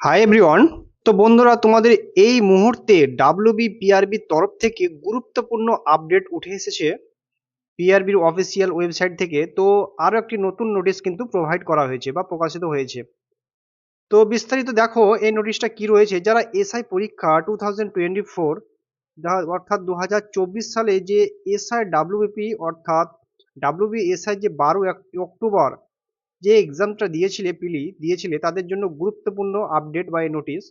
Hi everyone. তো বন্ধুরা, তোমাদের এই মুহূর্তে ডাব্লিউবিপিআরবির তরফ থেকে গুরুত্বপূর্ণ আপডেট উঠে এসেছে পিআরবির অফিসিয়াল ওয়েবসাইট থেকে। তো আরও একটি নতুন নোটিশ কিন্তু প্রোভাইড করা হয়েছে বা প্রকাশিত হয়েছে। তো বিস্তারিত দেখো এই নোটিশটা কি রয়েছে। যারা এসআই পরীক্ষা 2024 অর্থাৎ 2024 সালে যে এসআই ডাব্লিউবিপি অর্থাৎ ডাব্লিউবিএসআই যে 12 অক্টোবর যে এক্সামটা দিয়েছিলে তাদের জন্য গুরুত্বপূর্ণ আপডেট বা এই নোটিশ।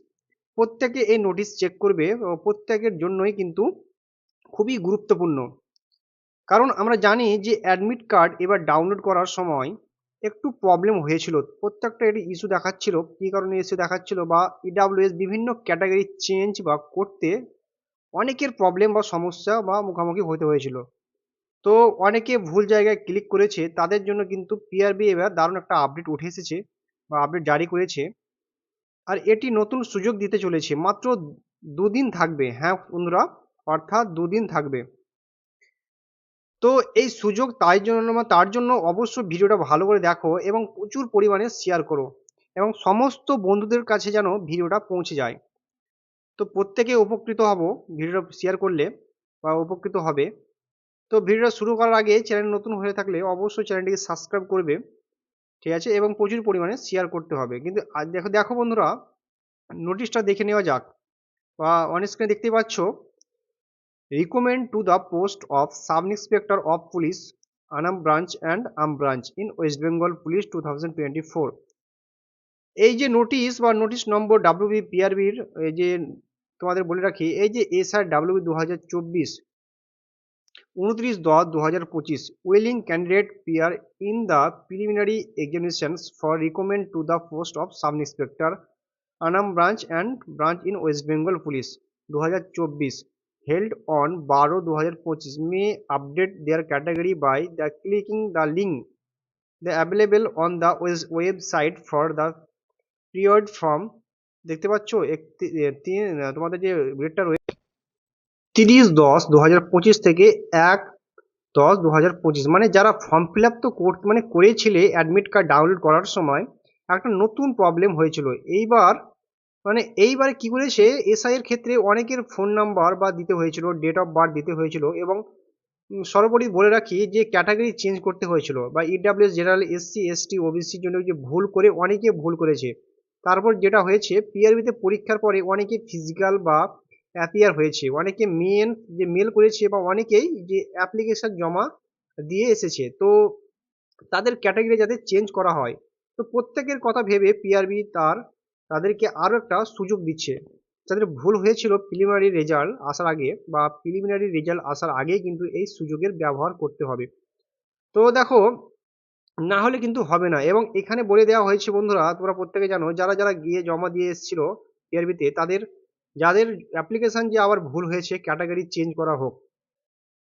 প্রত্যেকে এই নোটিশ চেক করবে ও প্রত্যেকের জন্যই কিন্তু খুবই গুরুত্বপূর্ণ। কারণ আমরা জানি যে অ্যাডমিট কার্ড এবার ডাউনলোড করার সময় একটু প্রবলেম হয়েছিল। প্রত্যেকটা এটি ইস্যু দেখাচ্ছিল, কী কারণে ইস্যু দেখাচ্ছিল বা ইডাব্লিউএস বিভিন্ন ক্যাটাগরি চেঞ্জ বা করতে অনেকের প্রবলেম বা সমস্যা বা মুখোমুখি হতে হয়েছিল। তো অনেকে ভুল জায়গায় ক্লিক করেছে, তাদের জন্য কিন্তু পিআরবি এবার দারুণ একটা আপডেট উঠে এসেছে বা আপডেট জারি করেছে। আর এটি নতুন সুযোগ দিতে চলেছে, মাত্র দুদিন থাকবে। হ্যাঁ বন্ধুরা, অর্থাৎ দুদিন থাকবে। তো এই সুযোগ তার জন্য অবশ্যই ভিডিওটা ভালো করে দেখো এবং প্রচুর পরিমাণে শেয়ার করো এবং সমস্ত বন্ধুদের কাছে যেন ভিডিওটা পৌঁছে যায়। তো প্রত্যেকে উপকৃত হব ভিডিওটা শেয়ার করলে বা উপকৃত হবে। তো ভিডিওটা শুরু করার আগে চ্যানেল নতুন হয়ে থাকলে অবশ্যই চ্যানেলটিকে সাবস্ক্রাইব করবে, ঠিক আছে, এবং প্রচুর পরিমাণে শেয়ার করতে হবে। কিন্তু আজ দেখো দেখো বন্ধুরা, নোটিশটা দেখে নেওয়া যাক। বা অন স্ক্রিনে দেখতেই পাচ্ছ, recommend to the post of sub-inspector of police Anam branch and branch in West Bengal Police 2024। এই যে নোটিশ বা নোটিশ নম্বর ডাব্লিউবিপিআরবির, এই যে তোমাদের বলে রাখি, এই যে SR WB 2024 29/10/2025 willing candidate peer in the preliminary examinations for recommend to the post of sub-inspector Anam branch and branch in West Bengal Police 2024 held on 12/2025 may update their category by the clicking the link the available on the website for the period from, দেখতে পাচ্ছ তোমাদের যে ডেটটা রয়েছে 30/10/2025 থেকে 1/10/2025, মানে যারা form fill up তো করেছিলে অ্যাডমিট কার্ড ডাউনলোড করার সময় একটা নতুন প্রবলেম হয়েছিল। এইবারে কি করেছে, এসআই এর ক্ষেত্রে অনেকের ফোন নাম্বার বা দিতে হয়েছিল, ডেট অফ বার্থ দিতে হয়েছিল এবং সর্বোপরি বলে রাখি যে ক্যাটাগরি চেঞ্জ করতে হয়েছিল বা ইডাব্লিউএস জেনারেল এসসি এসটি ওবিসির জন্য যে ভুল করে অনেকে ভুল করেছে। তারপর যেটা হয়েছে, পিআরবিতে পরীক্ষার পরে অনেকে ফিজিক্যাল বা অ্যাপিয়ার হয়েছে, অনেকে মেল করেছে বা অনেকেই যে অ্যাপ্লিকেশন জমা দিয়ে এসেছে। তো তাদের ক্যাটাগরি যাতে চেঞ্জ করা হয়, তো প্রত্যেকের কথা ভেবে পিআরবি তাদেরকে আরও একটা সুযোগ দিচ্ছে। যাদের ভুল হয়েছিল প্রিলিমিনারি রেজাল্ট আসার আগেই কিন্তু এই সুযোগের ব্যবহার করতে হবে। তো দেখো, না হলে কিন্তু হবে না। এবং এখানে বলে দেওয়া হয়েছে বন্ধুরা, তোমরা প্রত্যেকে জানো, যারা যারা গিয়ে জমা দিয়ে এসেছিল পিআরবিতে, যাদের অ্যাপ্লিকেশন যে আবার ভুল হয়েছে ক্যাটাগরি চেঞ্জ করা হোক।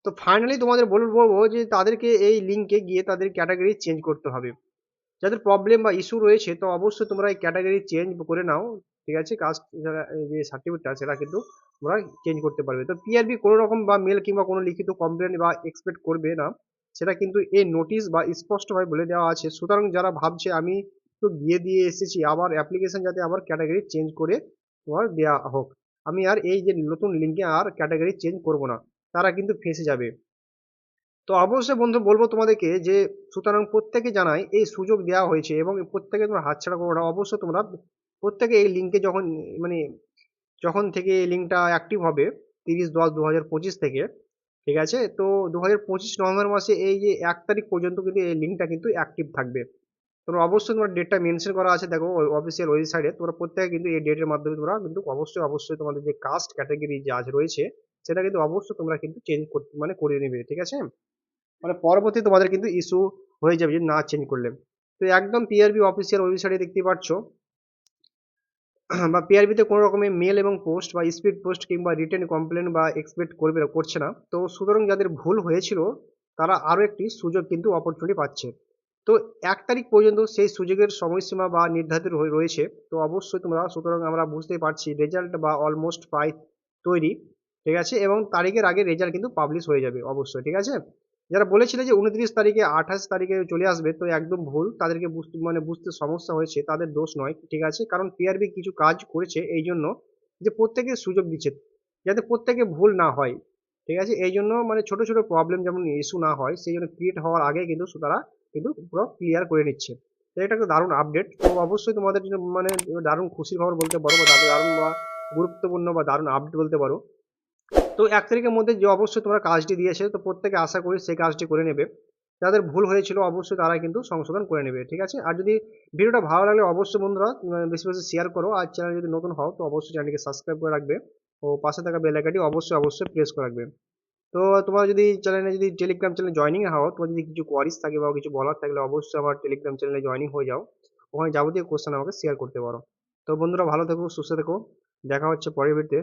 তো ফাইনালি তোমাদের বলবো যে তাদেরকে এই লিঙ্কে গিয়ে তাদের ক্যাটাগরি চেঞ্জ করতে হবে। যাদের প্রবলেম বা ইস্যু রয়েছে তো অবশ্যই তোমরা এই ক্যাটাগরি চেঞ্জ করে নাও, ঠিক আছে। কাস্ট যে সার্টিফিকেটটা সেটা কিন্তু তোমরা চেঞ্জ করতে পারবে। তো পিআরবি কোনো রকম বা মেল কিংবা কোনো লিখিত কমপ্লেন বা এক্সপেক্ট করবে না, সেটা কিন্তু এই নোটিশ বা স্পষ্টভাবে বলে দেওয়া আছে। সুতরাং যারা ভাবছে আমি তো দিয়ে এসেছি, আবার অ্যাপ্লিকেশন যাতে আবার ক্যাটাগরি চেঞ্জ করে তোমার দেওয়া হোক, আমি আর এই যে নতুন লিঙ্কে আর ক্যাটাগরি চেঞ্জ করব না, তারা কিন্তু ফেঁসে যাবে। তো অবশ্যই বন্ধু বলবো তোমাদেরকে যে, সুতরাং প্রত্যেকে জানাই এই সুযোগ দেওয়া হয়েছে এবং প্রত্যেকে তোমরা হাতছাড়া করো না। অবশ্যই তোমরা প্রত্যেকে এই লিঙ্কে মানে যখন থেকে এই লিঙ্কটা অ্যাক্টিভ হবে 30/10/2025 থেকে, ঠিক আছে। তো 2025 নভেম্বর মাসে এই যে 1 তারিখ পর্যন্ত কিন্তু এই লিঙ্কটা কিন্তু অ্যাক্টিভ থাকবে। তোমরা অবশ্যই তোমার ডেটটা মেনশন করা আছে, দেখো অফিসিয়াল ওয়েবসাইটে। তোমরা প্রত্যেকে কিন্তু এই ডেটের মাধ্যমে তোমরা কিন্তু অবশ্যই তোমাদের যে কাস্ট ক্যাটাগরি যে আজ রয়েছে সেটা কিন্তু অবশ্যই তোমরা কিন্তু চেঞ্জ করতে করে নেবে, ঠিক আছে। মানে পরবর্তী তোমাদের কিন্তু ইস্যু হয়ে যাবে যদি না চেঞ্জ করলে। তো একদম পিআরবি অফিসিয়াল ওয়েবসাইটে দেখতে পাচ্ছ বা পিআরবিতে কোনো রকমের মেল এবং পোস্ট বা স্পিড পোস্ট কিংবা রিটেন কমপ্লেন বা এক্সপেক্ট করছে না। তো সুতরাং যাদের ভুল হয়েছিল তারা আরও একটি সুযোগ কিন্তু অপরচুনিটি পাচ্ছে। তো 1 তারিখ পর্যন্ত সেই সুযোগের সময়সীমা বা নির্ধারিত রয়েছে। তো অবশ্যই তোমরা, সুতরাং আমরা বুঝতেই পারছি রেজাল্ট বা অলমোস্ট প্রায় তৈরি, ঠিক আছে, এবং তারিখের আগে রেজাল্ট কিন্তু পাবলিশ হয়ে যাবে অবশ্যই, ঠিক আছে। যারা বলেছিলে যে 29 তারিখে 28 তারিখে চলে আসবে, তো একদম ভুল। তাদেরকে বুঝতে সমস্যা হয়েছে, তাদের দোষ নয়, ঠিক আছে? কারণ পিআরবি কিছু কাজ করেছে এই জন্য যে প্রত্যেকে সুযোগ দিচ্ছে, যাতে প্রত্যেকে ভুল না হয়, ঠিক আছে? এই জন্য মানে ছোট ছোট প্রবলেম যেমন ইস্যু না হয়, সেই জন্য ক্রিয়েট হওয়ার আগে কিন্তু তারা কিন্তু পুরো ক্লিয়ার করে নিচ্ছে। তো এটা একটা দারুণ আপডেট। তো অবশ্যই তোমাদের জন্য মানে দারুণ খুশির খবর বলতে পারো, বা দারুণ বা গুরুত্বপূর্ণ বা দারুণ আপডেট বলতে পারো। তো 1 তারিখের মধ্যে যে অবশ্যই তোমরা কাজটি দিয়েছে, তো প্রত্যেকে আশা করি সেই কাজটি করে নেবে। যাদের ভুল হয়েছিল অবশ্যই তারা কিন্তু সংশোধন করে নেবে, ঠিক আছে? আর যদি ভিডিওটা ভালো লাগলে অবশ্যই বন্ধুরা বেশি বেশি শেয়ার করো। আর চ্যানেল যদি নতুন হও তো অবশ্যই চ্যানেলটিকে সাবস্ক্রাইব করে রাখবে, ও পাশে থাকা বেল আইকনটি অবশ্যই অবশ্যই প্রেস করে রাখবে। তো তোমরা যদি চ্যানেলে যদি টেলিগ্রাম চ্যানেলে জয়েনিং হও, তোমার যদি কিছু কোয়ারিজ থাকে বা কিছু বলার থাকলে অবশ্যই আমার টেলিগ্রাম চ্যানেলে জয়েনিং হয়ে যাও। ওখানে যাবতীয় কোশ্চেন আমাকে শেয়ার করতে পারো। তো বন্ধুরা ভালো থেকো, সুস্থ থেকো, দেখা হচ্ছে পরের ভিডিওতে।